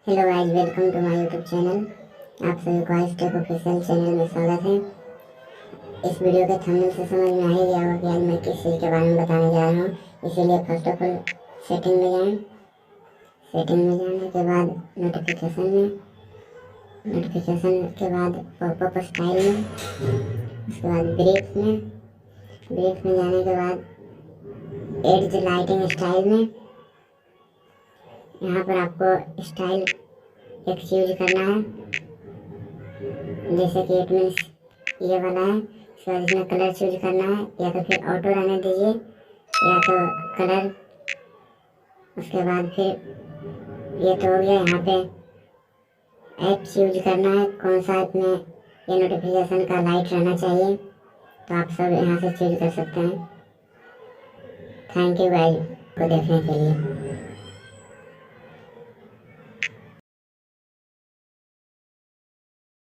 Hello guys, welcome to my YouTube channel. आप सभी को आज टेक ऑफिशियल चैनल में स्वागत है। इस वीडियो के थंबनेल से समझ में आ ही गया होगा कि आज मैं किस चीज़ के बारे में बताने जा रहा हूँ। इसीलिए फर्स्ट ऑफ ऑल सेटिंग में जाएं। सेटिंग में जाने के बाद नोटिफिकेशन के बाद पॉपअप स्टाइल में, उसके बाद ब्रीफ में जाने के बाद एड्ज लाइटिंग स्टाइल में। यहाँ पर आपको स्टाइल एक यूज करना है, जैसे कि इट मीन्स ये वाला है। इसके बाद इसमें कलर चूज करना है, या तो फिर ऑटो रहने दीजिए या तो कलर। उसके बाद फिर ये तो हो गया। यहाँ पे ऐप्स यूज करना है, कौन सा ऐप में ये नोटिफिकेशन का लाइट रहना चाहिए, तो आप सब यहाँ से चूज कर सकते हैं। थैंक यू गाइस को देखने के लिए।